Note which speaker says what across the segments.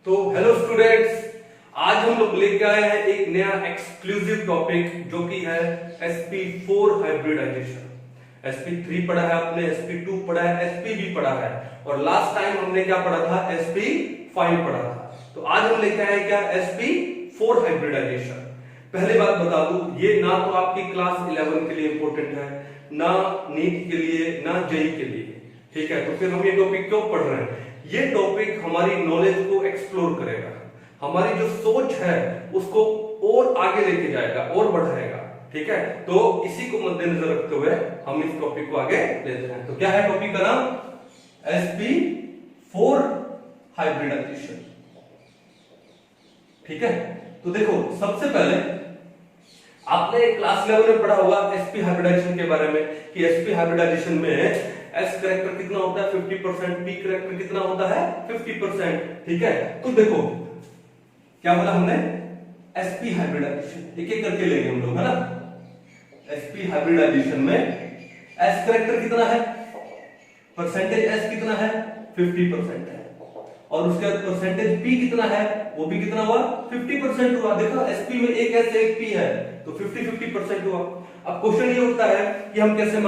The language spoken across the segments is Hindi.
Speaker 1: तो हेलो स्टूडेंट्स, आज हम लोग लेके आए हैं एक नया एक्सक्लूसिव टॉपिक जो कि है sp4 हाइब्रिडाइजेशन। sp3 पढ़ा है आपने, sp2 पढ़ा है, sp भी पढ़ा है और लास्ट टाइम हमने क्या पढ़ा था, sp5 पढ़ा था। तो आज हम लेके आए क्या, sp4 हाइब्रिडाइजेशन। पहले बात बता दूं, ये ना तो आपकी क्लास 11 के लिए इंपॉर्टेंट है, ना नीट के लिए, ना जेई के लिए, ठीक है। तो फिर हम ये टॉपिक क्यों पढ़ रहे हैं? ये टॉपिक हमारी नॉलेज को एक्सप्लोर करेगा, हमारी जो सोच है उसको और आगे लेके जाएगा और बढ़ाएगा, ठीक है। तो इसी को मद्देनजर रखते हुए हम इस टॉपिक को आगे लेते हैं। तो क्या है टॉपिक का नाम? sp4 हाइब्रिडाइजेशन, ठीक है। तो देखो, सबसे पहले आपने क्लास 11 में पढ़ा होगा sp हाइब्रिडाइजेशन के बारे में कि sp हाइब्रिडाइजेशन में s करेक्टर कितना होता है 50%, p करेक्टर कितना होता है 50%, ठीक है। तो देखो क्या बोला हमने, sp हाइब्रिडाइजेशन एक एक करके लेंगे हम लोग, है ना। sp हाइब्रिडाइजेशन में s करेक्टर कितना है, परसेंटेज s कितना है 50% है, और उसके बाद परसेंटेज p कितना है, वो भी कितना हुआ 50% हुआ। देखो sp में एक s एक p है तो 50-50% हुआ। अब क्वेश्चन ये उठता है कि हम कैसे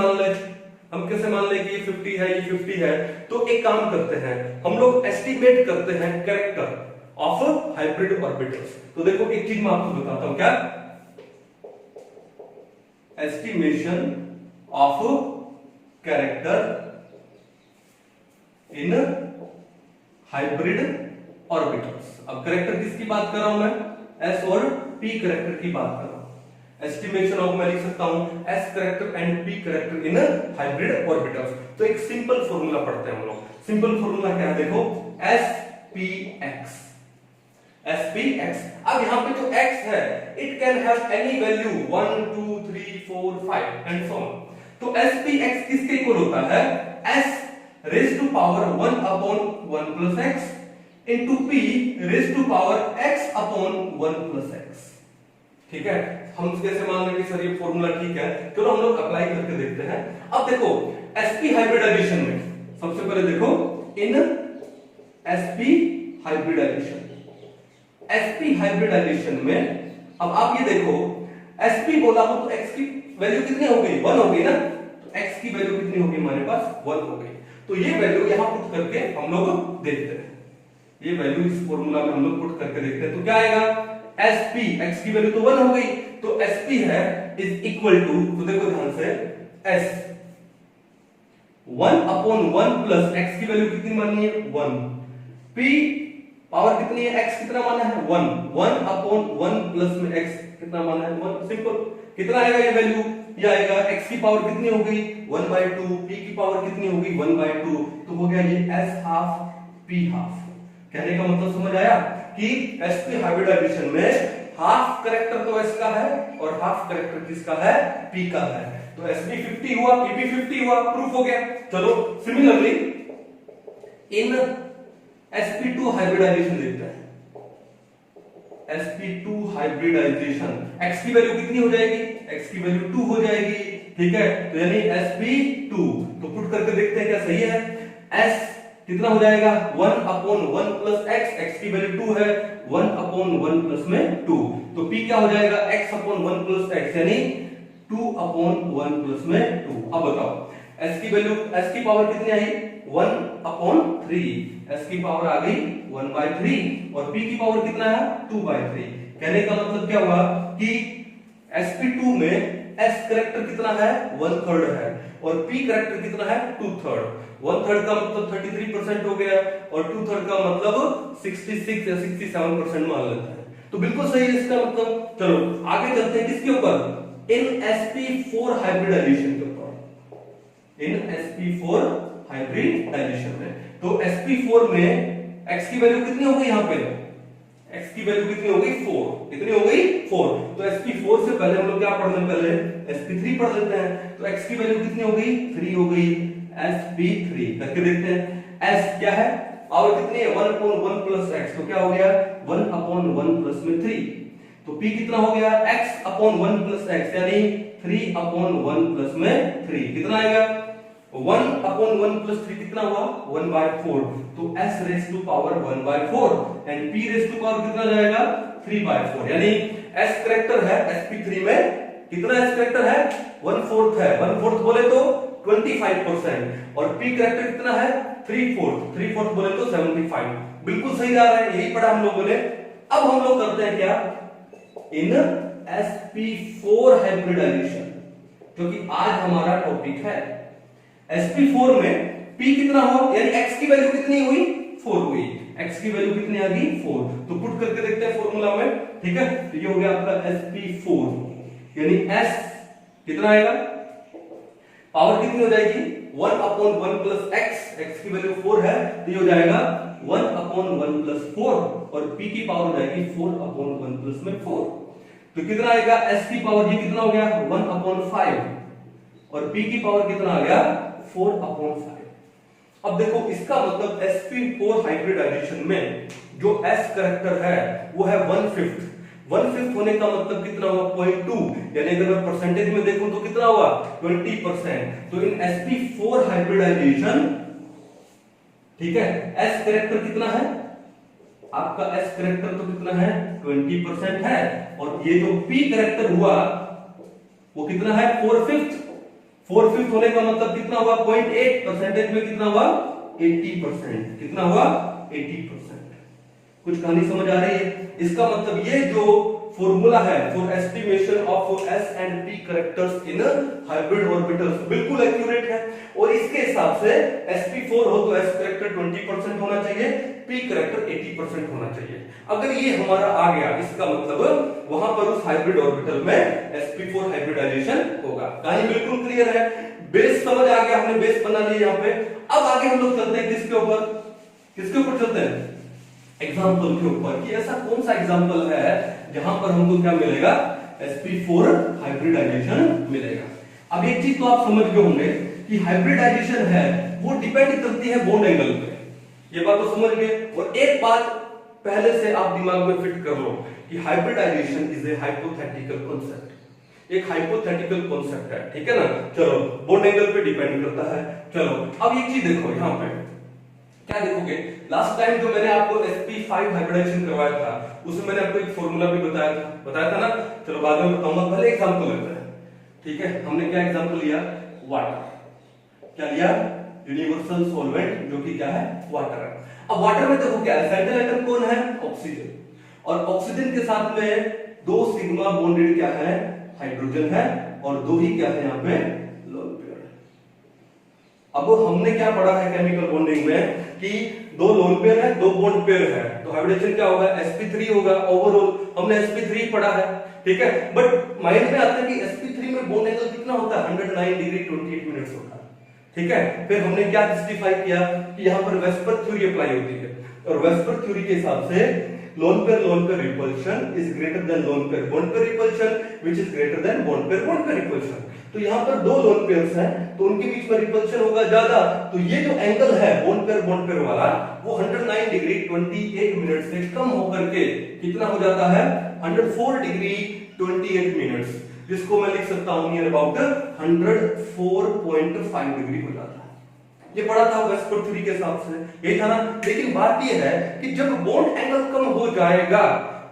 Speaker 1: मान लें कि ये 50 है, ये 50 है। तो एक काम करते हैं, हम लोग एस्टिमेट करते हैं कैरेक्टर ऑफ हाइब्रिड ऑर्बिटल्स। तो देखो एक चीज मैं आपको बताता हूं, क्या estimation of character in hybrid orbitals. अब कैरेक्टर किसकी बात कर रहा हूं मैं, s और p कैरेक्टर की बात कर रहा हूं। एस्टिमेशन ऑफ, मैं लिख सकता हूं s character and p character in hybrid orbitals. तो एक सिंपल फॉर्मूला पढ़ते हैं हम लोग। सिंपल फॉर्मूला क्या है, देखो spx। अब यहां पे जो x है, it can have any value 1 2 3 4 5 and so on. तो spx किसके इक्वल होता है, s raise to power 1 upon 1 plus x into p raise to power x upon 1 plus x, ठीक है। हम कैसे मान लेंगे सर ये फॉर्मूला ठीक है, चलो हम लोग अप्लाई करके देखते हैं। अब देखो sp हाइब्रिडाइजेशन में सबसे पहले देखो इन sp हाइब्रिडाइजेशन में, अब आप ये देखो sp बोला हो तो x की वैल्यू कितनी हो गई, 1 हो गई ना। तो x की वैल्यू कितनी होगी हमारे पास, 1 हो गई। तो ये वैल्यू यहां पुट करके हम लोग देखते हैं, ये वैल्यू इस फॉर्मूला में हम लोग पुट करके देखते हैं। तो क्या आएगा, sp, x की वैल्यू तो 1 हो गई, तो sp है इज इक्वल टू, तो देखो ध्यान से, s 1 अपॉन 1 प्लस x की वैल्यू कितनी माननी है 1, p पावर कितनी है, x कितना माना है 1, 1 अपॉन 1 प्लस में x कितना माना है 1। सिंपल, कितना आएगा ये वैल्यू, ये आएगा x की पावर कितनी हो गई 1/2, p की पावर कितनी हो गई 1/2, तो हो गया ये s हाफ p हाफ। कहने का मतलब समझ आया कि sp हाइब्रिडाइजेशन में हाफ करेक्टर तो s का है और हाफ करेक्टर किसका है, p का है। तो sp 50 हुआ, p भी 50 हुआ, प्रूफ हो गया। चलो सिमिलरली इन sp2 हाइब्रिडाइजेशन देखते हैं। sp2 हाइब्रिडाइजेशन, x की वैल्यू कितनी हो जाएगी, x की वैल्यू 2 हो जाएगी, ठीक है। तो यानी sp2, तो पुट करके देखते हैं क्या सही है। s कितना हो जाएगा 1 अपॉन 1 प्लस x की वैल्यू 2 है, 1 अपॉन 1 प्लस में 2, तो p क्या हो जाएगा x अपॉन 1 प्लस x, यानी 2 अपॉन 1 प्लस में 2। अब बताओ s की वैल्यू, s की पावर कितनी आई 1 अपॉन 3, s की पावर आ गई 1/3 और p की पावर कितना है 2/3। कहने का मतलब क्या हुआ कि sp2 में s करेक्टर कितना है 1/3 है और p करेक्टर कितना है 2/3। 1/3 का मतलब 33% हो गया और 2/3 का मतलब 66 या 67% मान लेते हैं, तो बिल्कुल सही है इसका मतलब। चलो आगे चलते हैं किसके ऊपर, इन sp4 हाइब्रिडाइजेशन के ऊपर, इन sp4 हाइब्रिडाइजेशन में। तो sp4 में x की वैल्यू कितनी हो गई, यहां पे x की वैल्यू कितनी हो गई 4, कितनी हो गई 4। तो sp4 से पहले हम लोग क्या पढ़ लें, पहले sp3 पढ़ लेते हैं। तो x की वैल्यू कितनी हो गई 3 हो गई, sp3 करके देखते हैं। s क्या है, पावर कितनी है 1 अपॉन 1 प्लस x, तो क्या हो गया 1 अपॉन 1 प्लस में 3, तो p कितना हो गया x अपॉन 1 प्लस x, यानी 3 अपॉन 1 प्लस में 3, कितना आएगा 1/1 + 3 कितना हुआ 1/4, तो s raise to power 1/4 and p raise to power कितना जाएगा 3/4, यानी s करेक्टर है sp3 में कितना s करेक्टर है 1/4 है, 1/4 बोले तो 25% और p करेक्टर कितना है 3/4 बोले तो 75, बिल्कुल सही जा रहा है, यही पढ़ा हम लोगों ने। अब हम लोग करते हैं क्या इन sp4 हाइब्रिडाइजेशन, क्योंकि आज हमारा टॉपिक है sp4 में p कितना हुआ, यानी x की वैल्यू कितनी हुई 4 हुई, x की वैल्यू कितनी आ गई 4, तो पुट करके देखते हैं फॉर्मूला में, ठीक है। तो ये हो गया आपका sp4, यानी s कितना आएगा, पावर कितनी हो जाएगी 1/1 + x की वैल्यू 4 है, तो ये हो जाएगा 1/1 + 4 और p की पावर हो जाएगी 4/1 + में 4, तो कितना आएगा s की पावर, ये कितना हो गया 1/5 और p की पावर कितना आ गया 4/5। अब देखो इसका मतलब sp4 हाइब्रिडाइजेशन में जो s करेक्टर है वो है 1/5 होने का मतलब कितना हुआ 0.2, यानी अगर मैं परसेंटेज में देखूं तो कितना हुआ 20%, तो इन sp4 हाइब्रिडाइजेशन, ठीक है, s करेक्टर कितना है आपका, s करेक्टर तो कितना है 20% है, और ये जो p करेक्टर हुआ वो कितना है 4/5 होने का मतलब कितना हुआ 0.8, परसेंटेज में कितना हुआ 80%, कितना हुआ 80%। कुछ कहानी समझ आ रही है, इसका मतलब ये जो फॉर्मूला है for estimation of s and p characters in hybrid orbitals बिल्कुल एक्यूरेट है, और इसके हिसाब से sp4 हो तो s कैरेक्टर 20% होना चाहिए, p कैरेक्टर 80% होना चाहिए। अगर ये हमारा आ गया, इसका मतलब वहां पर उस हाइब्रिड ऑर्बिटल में sp4 हाइब्रिडाइजेशन होगा। कहानी बिल्कुल क्लियर है, बेस समझ आ गया, हमने बेस बना लिया यहाँ पे। अब आगे हम लोग चलते हैं किसके ऊपर चलते हैं एग्जाम्पल के ऊपर, कि ऐसा कौन सा एग्जाम्पल है जहां पर हमको क्या मिलेगा sp4 हाइब्रिडाइजेशन मिलेगा। अब एक चीज तो आप समझ गए होंगे कि हाइब्रिडाइजेशन है वो डिपेंड करती है बॉन्ड एंगल पे, ये बात तो समझ गए। और एक बात पहले से आप दिमाग में फिट कर लो कि hybridization is a hypothetical concept, एक हाइपोथेटिकल कॉन्सेप्ट है, ठीक है ना। चलो बॉन्ड एंगल पे डिपेंड करता है। चलो अब एक चीज देखो, यहां पे क्या देखोगे, लास्ट टाइम जो मैंने आपको sp5 हाइब्रिडाइजेशन करवाया था उसमें मैंने आपको एक फॉर्मूला भी बताया था ना। चलो बाद में बताऊंगा, पहले एग्जांपल लेते हैं, ठीक है। हमने क्या एग्जांपल लिया, वाटर, क्या लिया यूनिवर्सल सॉल्वेंट, जो कि क्या है वाटर है। अब वाटर में देखो क्या है, सेंट्रल एटम कौन है ऑक्सीजन, और ऑक्सीजन के साथ में 2 सिग्मा बॉन्डेड क्या है हाइड्रोजन है, और 2 ही क्या है यहाँ पे लोन पेयर। अब हमने क्या पढ़ा है केमिकल बॉन्डिंग में कि 2 लोन पेयर है, 2 बॉन्ड पेयर है, तो हाइब्रिडेशन क्या होगा sp3 होगा। ओवरऑल हमने sp3 पढ़ा है, ठीक है। बट माइंड में आता है कि sp3 में बॉन्ड एंगल कितना होता है 109 डिग्री 28 मिनट्स होता है, ठीक है। फिर हमने क्या जस्टिफाई किया कि यहाँ पर वेस्पर थ्योरी अप्लाई होती है, और वेस्पर थ्योरी के हिसाब से lone pair repulsion is greater than lone pair bond pair repulsion which is greater than bond pair repulsion. तो यहाँ पर 2 लोन पेयर्स हैं तो उनके बीच में रिपल्शन होगा ज्यादा, तो ये जो एंगल है बॉन्ड पेयर वाला वो 109 डिग्री 28 मिनट से कम होकर के कितना हो जाता है 104 डिग्री 28 मिनट्स, जिसको मैं लिख सकता हूं नियर अबाउट 104.5 डिग्री हो जाता है। ये पढ़ा था वेस्पर थ्योरी के हिसाब से, यही था ना। लेकिन बात ये है कि जब बॉन्ड एंगल कम हो जाएगा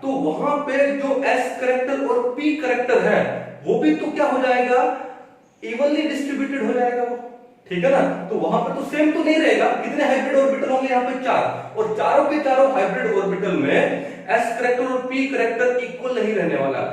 Speaker 1: तो वहां पे जो s करेक्टर और p करेक्टर है वो भी तो क्या हो जाएगा इवनली डिस्ट्रीब्यूटेड हो जाएगा वो, ठीक है ना। तो वहां पर तो सेम तो नहीं रहेगा, कितने हाइब्रिड ऑर्बिटल होंगे यहाँ पे 4, और चारों के चारों हाइब्रिड ऑर्बिटल में s करेक्टर और p करेक्टर इक्वल नहीं रहने वाला।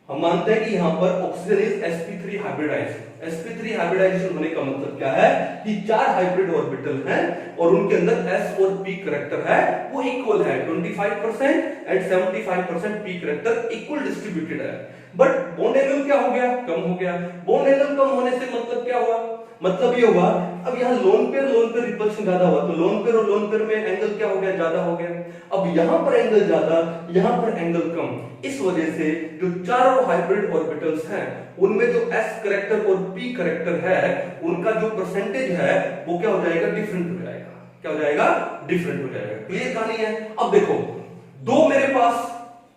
Speaker 1: हम मानते हैं कि यहाँ पर oxygen is sp3 hybridised. sp3 hybridisation होने का मतलब क्या है कि 4 हाइब्रिड ऑर्बिटल हैं और उनके अंदर s और p करेक्टर है वो इक्वल है, 25% and 75% p character equal distributed है। बट बॉन्ड एंगल क्या हो गया, कम हो गया। बॉन्ड एंगल कम होने से मतलब क्या हुआ, मतलब ये हुआ अब यहाँ लोन पेयर रिपल्शन ज्यादा हुआ, तो लोन पेयर और लोन पेयर में एंगल क्या हो गया, ज्यादा हो गया। अब यहाँ पर एंगल ज्यादा, यहाँ पर एंगल कम, इस वजह से जो चारों हाइब्रिड ऑर्बिटल्स हैं उनमें जो s करेक्टर और p करेक्टर है उनका जो परसेंटेज है वो क्या हो जाएगा, डिफरेंट हो जाएगा। क्या हो जाएगा, डिफरेंट हो जाएगा। क्लियर कहानी है। अब देखो 2 मेरे पास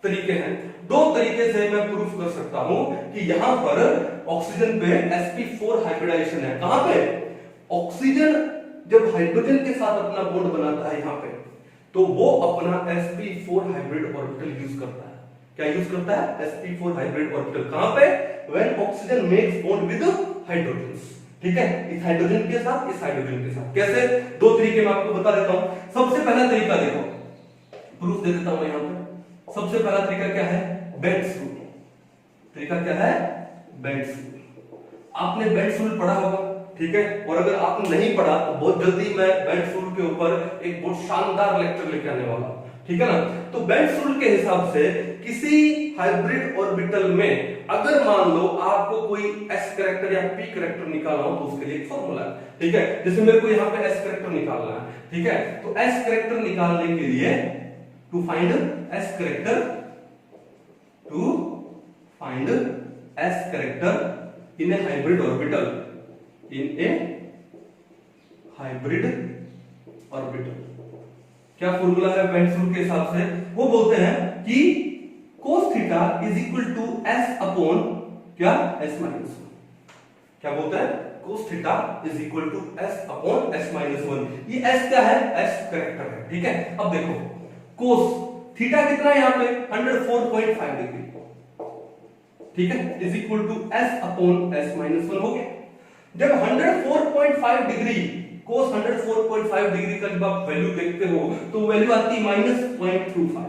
Speaker 1: तरीके हैं, 2 तरीके से मैं प्रूफ कर सकता हूं कि यहां पर ऑक्सीजन पे sp4 हाइब्रिडाइजेशन है। कहां पे, ऑक्सीजन जब हाइड्रोजन के साथ अपना बॉन्ड बनाता है यहां पे, तो वो अपना sp4 हाइब्रिड ऑर्बिटल यूज करता है। क्या यूज करता है? sp4 hybrid orbital. कहां पे? When oxygen makes bond with hydrogen. ठीक है, इस हाइड्रोजन के साथ, इस हाइड्रोजन के साथ। कैसे? दो तरीके मैं आपको बता देता हूं। सबसे पहला तरीका देखो, प्रूफ दे देता हूं यहां पे। सबसे पहला तरीका क्या है? Bent's rule. तरीका क्या है? Bent's rule. आपने बेंट्स रूल पढ़ा होगा, ठीक है, और अगर आपने नहीं पढ़ा तो बहुत जल्दी मैं बेंट्स रूल के ऊपर एक बहुत शानदार लेक्चर लेके आने वाला हूं, ठीक है ना। तो बेंट्स रूल के हिसाब से किसी हाइब्रिड ऑर्बिटल में अगर मान लो आपको कोई s कैरेक्टर या p कैरेक्टर निकालना हो तो उसके लिए एक फॉर्मूला है, ठीक है। जैसे मेरे को यहाँ पे s कैरेक्टर निकालना है, ठीक है, तो s कैरेक्टर निकालने के लिए to find s character, to find s character in a hybrid orbital, in a hybrid orbital. क्या फॉर्मूला है बेंट्स रूल के हिसाब से? वो बोलते हैं कि cos theta is equal to s upon क्या? s minus 1। क्या बोलते हैं? cos theta is equal to s upon s minus 1। ये s क्या है? s कैरेक्टर है, ठीक है। अब देखो cos थीटा कितना है यहाँ पे? 104.5 डिग्री, ठीक है, is equal to s upon s minus 1 हो गया। जब 104.5 डिग्री cos 104.5 डिग्री का जब आप वैल्यू देखते हो तो वैल्यू आती है -0.25,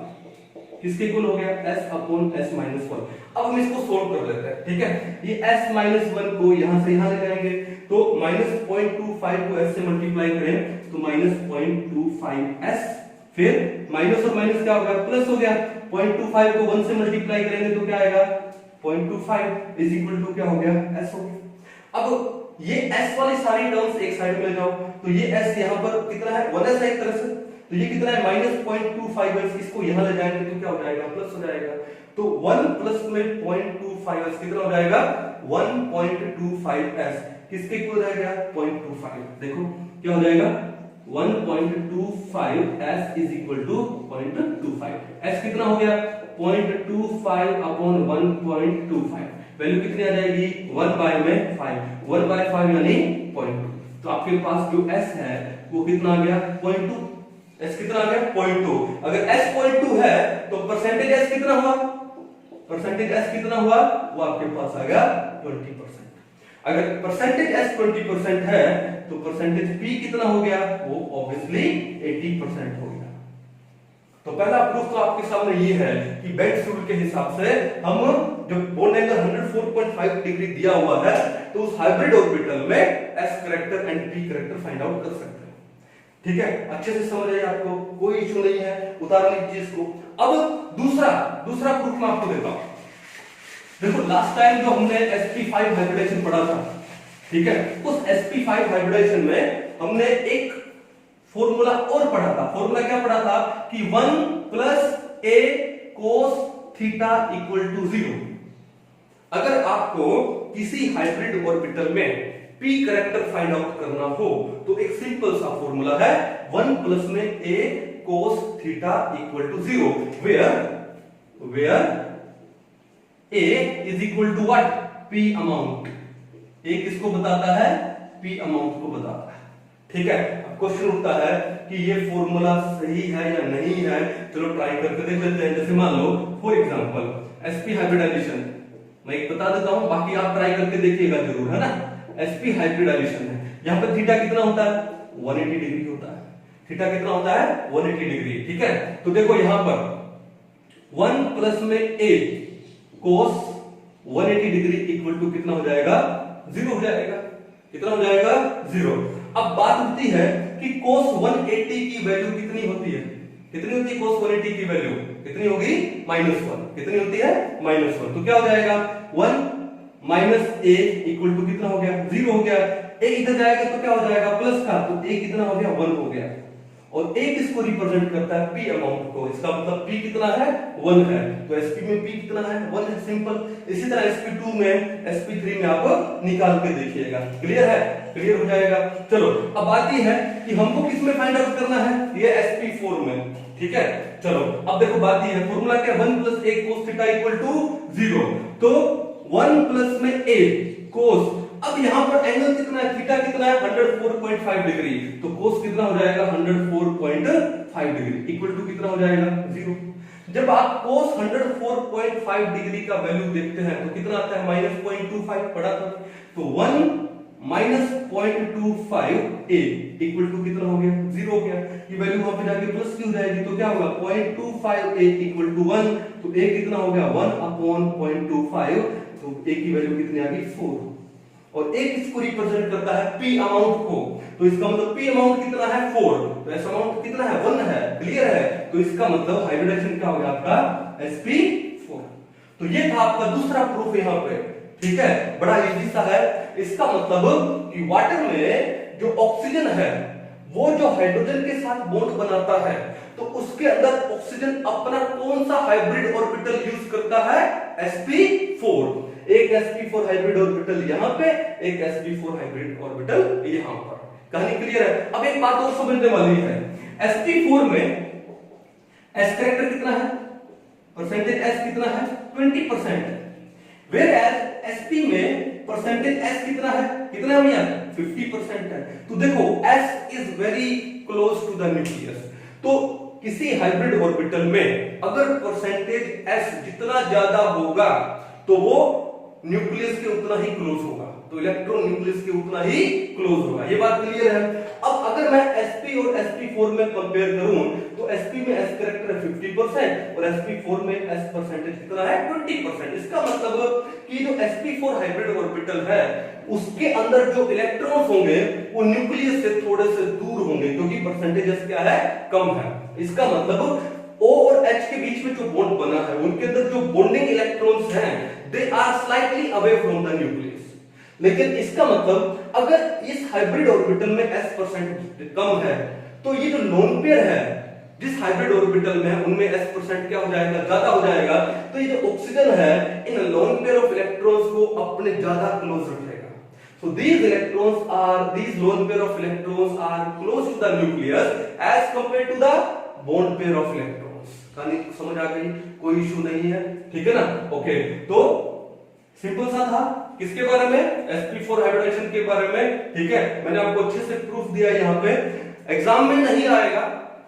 Speaker 1: किसके इक्वल हो गया? s upon s minus 1। अब हम इसको सोल्व कर लेते हैं, ठीक है। ये s माइनस 1 को यहां से यहां ले जाएंगे तो -0.25 को s से मल्टीप्लाई करें तो -0.25s, फिर माइनस और माइनस क्या हो गया? प्लस हो गया। 0.25 को 1 से मल्टीप्लाई करेंगे तो क्या आएगा? 0.25 इज इक्वल टू क्या हो गया? s हो गया। अब ये s वाली सारी टर्म्स एक साइड में ले जाओ तो ये s यहां पर कितना है? 1s है एक तरह से, तो ये कितना है? -0.25s। इसको यहां ले जाएंगे तो क्या हो जाएगा? प्लस हो जाएगा। तो 1 प्लस में 0.25s कितना हो जाएगा? 1.25s। किसके इक्वल रह गया? 0.25। देखो क्या हो जाएगा? 1.25s is equal to 0.25। s कितना हो गया? 0.25 अपॉन 1.25। वैल्यू कितनी आ जाएगी? 1 बाय में 5, 1 बाय 5 यानी 0.2। तो आपके पास जो s है वो कितना आ गया? 0.2। s कितना आ गया? 0.2। अगर s 0.2 है तो परसेंटेज s कितना हुआ? परसेंटेज s कितना हुआ? वो आपके पास आ गया 20%। अगर परसेंटेज s 20% है तो परसेंटेज p कितना हो गया? वो ऑब्वियसली 80% हो गया। तो पहला प्रूफ तो आपके सामने ये है कि बेंट्स रूल के हिसाब से हम जब बॉन्ड एंगल 104.5 डिग्री दिया हुआ है तो उस हाइब्रिड ऑर्बिटल में s character and p character find out कर सकते हैं, ठीक है। अच्छे से समझ आइए, आपको कोई इशू नहीं है, उतार लीजिए इसको। अब दूसरा प्रूफ मैं आपको देता हूं। देखो लास्ट टाइम जो हमने sp5 हाइब्रिडेशन पढ़ा था, ठीक है, उस sp5 हाइब्रिडेशन में हमने एक फॉर्मूला और पढ़ा था। फॉर्मूला क्या पढ़ा था कि 1 plus a cos theta equal to 0। अगर आपको किसी हाइब्रिड ऑर्बिटल में p कैरेक्टर फाइंड आउट करना हो तो एक सिंपल सा फॉर्मूला है 1 प्लस में a cos theta equal to 0, where a is equal to what? p amount. a किसको बताता है? p अमाउंट को बताता है, ठीक है। अब क्वेश्चन उठता है कि ये फॉर्मूला सही है या नहीं है, चलो ट्राई करके देख लेते हैं। जैसे मान लो फॉर एग्जांपल sp हाइब्रिडाइजेशन, मैं एक बता देता हूं, बाकी आप ट्राई करके देखिएगा जरूर, है ना। sp हाइब्रिडाइजेशन है, यहां पर थीटा कितना होता है? 180 डिग्री होता है। थीटा कितना होता है? 180 डिग्री, ठीक है। तो देखो यहां पर 1 प्लस में a cos 180 degree equal to कितना हो जाएगा? 0 हो जाएगा। कितना हो जाएगा? 0। अब बात उठती है कि cos 180 की वैल्यू कितनी होती है? कितनी होती है cos 180 की वैल्यू? कितनी होगी? -1। कितनी होती है? -1। तो क्या हो जाएगा? 1 माइनस a इक्वल टू कितना हो गया? 0 हो गया। a इधर जाएगा तो क्या हो जाएगा? प्लस का, तो a कितना हो गया? 1 हो गया। और a किसको रिप्रेजेंट करता है? p अमाउंट को। इसका मतलब p कितना है? 1 है। तो sp में p कितना है? 1 है, सिंपल। इसी तरह sp2 में, sp3 में आप निकाल के देखिएगा। क्लियर है? क्लियर हो जाएगा। चलो अब बात ये है कि हमको किस में फाइंड आउट करना है? ये sp4 में, ठीक है। चलो अब देखो बात ये है, फॉर्मूला क्या? 1 plus a cos theta equal to 0। तो 1 प्लस में a cos, अब यहां पर एंगल कितना है, थीटा कितना है, 104.5 डिग्री, तो कोस कितना हो जाएगा 104.5 डिग्री इक्वल टू कितना हो जाएगा 0। जब आप कोस 104.5 डिग्री का वैल्यू देखते हैं तो कितना आता है -0.25 पड़ा था, तो 1 माइनस 0.25 a इक्वल टू कितना हो गया 0 हो गया। ये वैल्यू वहां पे जाके प्लस की हो जाएगी, तो क्या होगा 0.25 a इक्वल टू 1, तो a कितना हो गया 1 अपॉन 0.25, तो a की वैल्यू कितनी आ गई 4। और a किसको रिप्रेजेंट करता है, p अमाउंट को, तो इसका मतलब p अमाउंट कितना है 4, तो s अमाउंट कितना है 1 है, क्लियर है। तो इसका मतलब हाइब्रिडाइजेशन क्या हो गया आपका sp4। तो ये था आपका दूसरा प्रूफ यहाँ पे, ठीक है, बड़ा इजी सा है। इसका मतलब कि वाटर में जो ऑक्सीजन है वो जो हाइड्रोजन के साथ बॉन्ड बनाता है, तो उसके अंदर ऑक्सीजन अपना कौन सा हाइब्रिड ऑर्बिटल यूज करता है, sp4। एक sp4 हाइब्रिड ऑर्बिटल यहां पे, एक sp4 हाइब्रिड ऑर्बिटल यहां पर। कहानी क्लियर है। अब एक बात और समझने वाली है, sp4 में s कैरेक्टर कितना है, परसेंटेज s कितना है 20%, whereas sp में परसेंटेज s कितना है, कितना है भैया 50% है। तो देखो s is very close to the nucleus, तो किसी हाइब्रिड ऑर्बिटल में अगर परसेंटेज s जितना ज्यादा होगा तो वो न्यूक्लियस के उतना ही क्लोज होगा, तो इलेक्ट्रॉन न्यूक्लियस के उतना ही क्लोज होगा। ये बात क्लियर है। अब अगर मैं sp और sp4 में कंपेयर करूं तो sp में s कैरेक्टर है 50% और sp4 में s परसेंटेज कितना है 20%। इसका मतलब कि जो sp4 हाइब्रिड ऑर्बिटल है उसके अंदर जो इलेक्ट्रॉन्स होंगे वो न्यूक्लियस से थोड़े से दूर होंगे, क्योंकि परसेंटेज s क्या है कम है। इसका मतलब O और H के बीच में जो बॉन्ड बना है उनके अंदर जो बॉन्डिंग इलेक्ट्रॉन्स हैं they are slightly away from the nucleus. लेकिन इसका मतलब अगर इस हाइब्रिड ऑर्बिटल में s परसेंट कम है तो ये जो लोन पेयर है जिस हाइब्रिड ऑर्बिटल में है उनमें s परसेंट क्या हो जाएगा, ज्यादा हो जाएगा। तो ये जो ऑक्सीजन है इन लोन पेयर ऑफ इलेक्ट्रॉन्स को अपने ज्यादा क्लोज रखेगा। So these lone pair of electrons are close to the nucleus as compared to the bond pair of electrons। कहानी समझ आ गई, कोई इशू नहीं है, ठीक है ना। ओके, तो सिंपल सा था किसके बारे में, sp4 हाइब्रिडाइजेशन के बारे में, ठीक है। मैंने आपको अच्छे से प्रूफ दिया यहाँ पे, एग्जाम में नहीं आएगा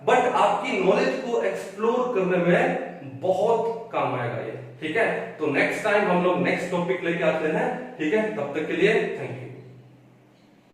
Speaker 1: बट आपकी नॉलेज को एक्सप्लोर करने में बहुत काम आएगा ये, ठीक है। तो नेक्स्ट टाइम हम लोग नेक्स्ट टॉपिक लेके आते हैं, ठीक है। तब तक के लिए थैंक यू।